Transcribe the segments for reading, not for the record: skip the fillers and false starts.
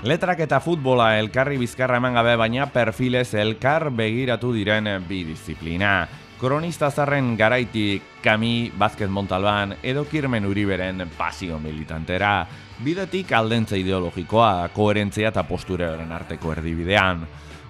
Letrak eta futbola elkarri bizkarra eman gabe, baina perfilez elkar begiratu diren bi disiplina. Kronista zarren garaitik Kami Vázquez Montalbán edo Kirmen Uriberen pasio militantera. Bidetik aldentze ideologikoa, koherentzia eta posturearen arteko erdibidean.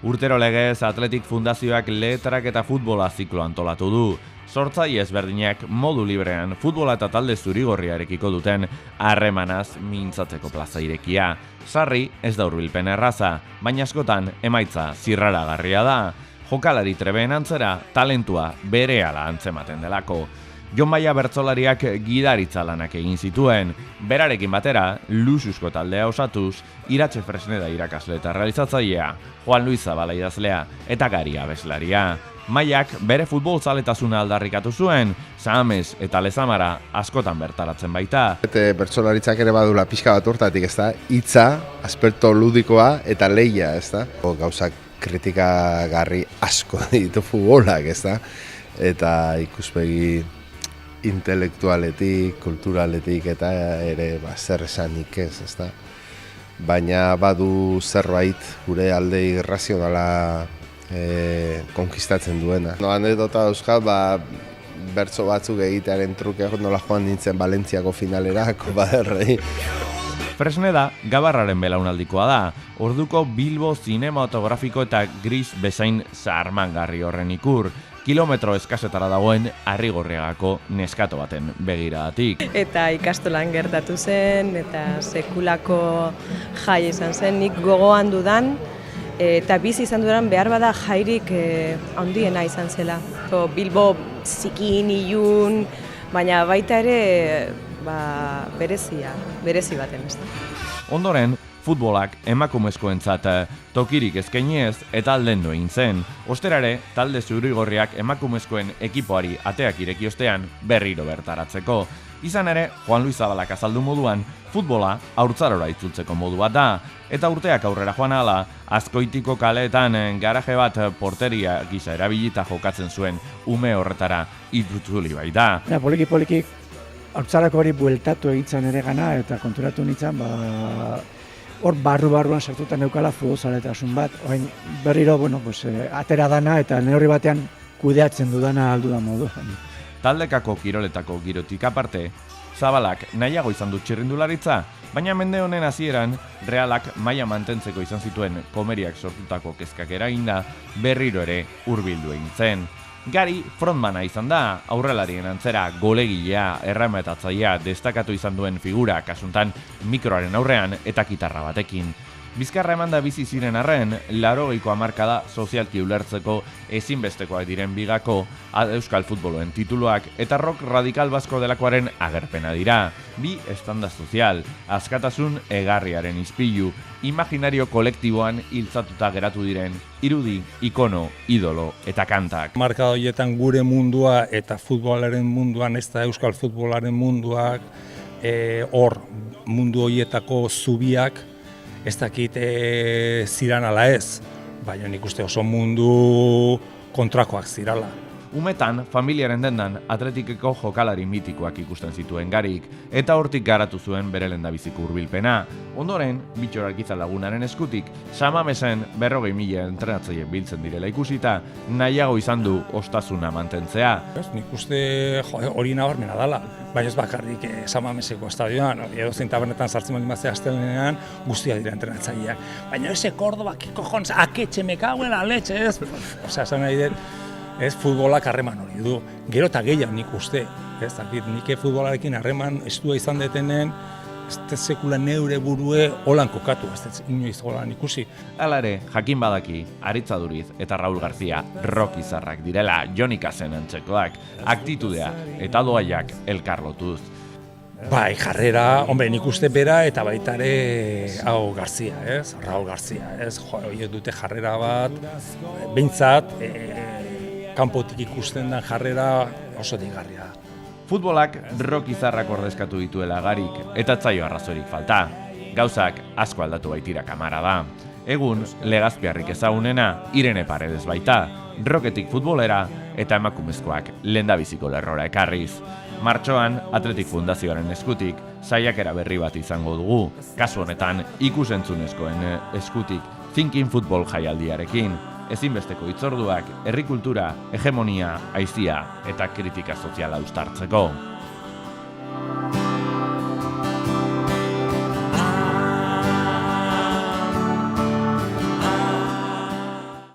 Urtero legez Atletik Fundazioak letrak eta futbola ziklo antolatu du. Sortzaile ezberdinak modu librean futbola eta talde zurigorriarekiko duten harremanaz mintzatzeko plaza irekia. Sarri ez da hurbilpen erraza, baina askotan emaitza zirraragarria da. Jokalari trebeen antzera, talentua berehala antzematen delako. Jon Baia bertsolariak gidaritza lanak egin zituen, berarekin batera, luxuzko taldea osatuz, Iratxe Fresneda irakasle eta realizatzailea, Juan Luis Zabala idazlea eta Gari abeslaria. Maiak bere futbolzaletasuna aldarrikatu zuen, Sahames eta Lezamara askotan bertaratzen baita. Bertsolaritzak ere badula pixka bat hortatik, ezta? Hitza, aspekto ludikoa eta lehia, ezta? Gauzak kritikagarri asko ditu futbolak, ezta? Eta ikuspegi intelektualetik, kulturaletik eta ere zer esanik ez, ezta? Baina badu zerbait gure alde irrazionala konkistatzen duena. Anekdota dauzkat, bertso batzuk egitearen truke nola joan nintzen Valentziako finalerako baderrei. Fresneda Gabarraren belaunaldikoa da, orduko Bilbo zinematografiko eta gris bezain zaharmangarri horren ikur, kilometro eskasetara dagoen Arrigorriagako neskato baten begiradatik. Eta ikastolan gertatu zen, eta sekulako jai izan zen, nik gogoan dudan, eta bizi izan dudan behar bada jairik handiena izan zela. Bilbo zikin, ilun, baina baita ere berezi baten ez da. Ondoren, futbolak emakumezkoentzat tokirik eskainiez eta aldendu egin zen. Osterare, talde zurigorriak emakumezkoen ekipoari ateak ireki ostean berriro bertaratzeko. Izan ere, Juan Luis Zabalak azaldu moduan, futbola haurtzarora itzultzeko modu bat da, eta urteak aurrera joan ahala, Azkoitiko kaleetan garaje bat porteria gisa erabilita jokatzen zuen ume horretara itzuli baita. Poliki haurtzarako hori bueltatu egitzen ere gana, eta konturatu nintzen, hor barruan sartuta neukala futbolzaletasun bat, orain berriro, atera dana eta neurri batean kudeatzen dudana aldudan modu. Taldekako kiroletako girotik aparte, Zabalak nahiago izan du txirrindularitza, baina mende honen hasieran Realak maila mantentzeko izan zituen komeriak sortutako kezkak eraginda berriro ere hurbildu egin zen. Gari frontmana izan da, aurrelarien antzera golegilea, erremetatzailea destakatu izan duen figura, kasuntan mikroaren aurrean eta kitarra batekin. Bizkarra eman da bizi ziren arren, 80ko hamarkada sozialki ulertzeko ezinbestekoak diren bigako euskal futboloen tituluak eta rock radikal basko delakoaren agerpena dira. Bi estanda sozial, askatasun egarriaren ispilu, imaginario kolektiboan hiltzatuta geratu diren irudi, ikono, idolo eta kantak. Marka horietan gure mundua eta futbolaren munduan, ez da euskal futbolaren munduak, hor mundu horietako zubiak, ez dakit ziran ala ez, baina nik uste oso mundu kontrakoak zirala. Umetan, familiaren dendan Atletikeko jokalari mitikoak ikusten zituen Garik, eta hortik garatu zuen bere lehendabiziko hurbilpena. Ondoren, Bitxorakiza lagunaren eskutik, Samamesen 40.000 entrenatzaile biltzen direla ikusita, nahiago izan du ostasuna mantentzea. Nik uste hori nabarmena dela, baina ez bakarrik Samameseko estadioan, edozein tabernetan sartzen baldin bazea astelehenean guztia dira entrenatzaileak. Baina ese Córdoba, que cojones, aketxe me cago en la leche, ez? Osea, esan nahi dut, ez futbolak harreman hori du, gero eta gehiago nik uste, ez dakit, nik futbolarekin harreman estua izan detenen, ez sekula neure burue holan kokatu, ez inoiz holan ikusi. Hala ere, jakin badaki, Aritza Duriz eta Raul Garzia rock izarrak direla Jonikazen antzekoak, aktitudea eta doaiak elkarlotuz. Bai, jarrera, nik uste bera eta baita ere hau Garzia, ez? Raul Garzia, ez? Horiek dute jarrera bat, behintzat, kanpotik ikusten den jarrera oso deigarria. Futbolak rock izarrak ordezkatu dituela Garik, eta etzaio arrazorik falta. Gauzak asko aldatu baitira kamara da. Egun, Legazpiarrik ezagunena Irene Paredes baita, rocketik futbolera eta emakumezkoak lehendabiziko lerrora ekarriz. Martxoan, Atletik Fundazioaren eskutik, saiakera berri bat izango dugu. Kasu honetan, ikusentzunezkoen eskutik, Thinking Football jaialdiarekin, ezinbesteko hitzorduak, herri kultura, hegemonia, aizia eta kritika soziala uztartzeko.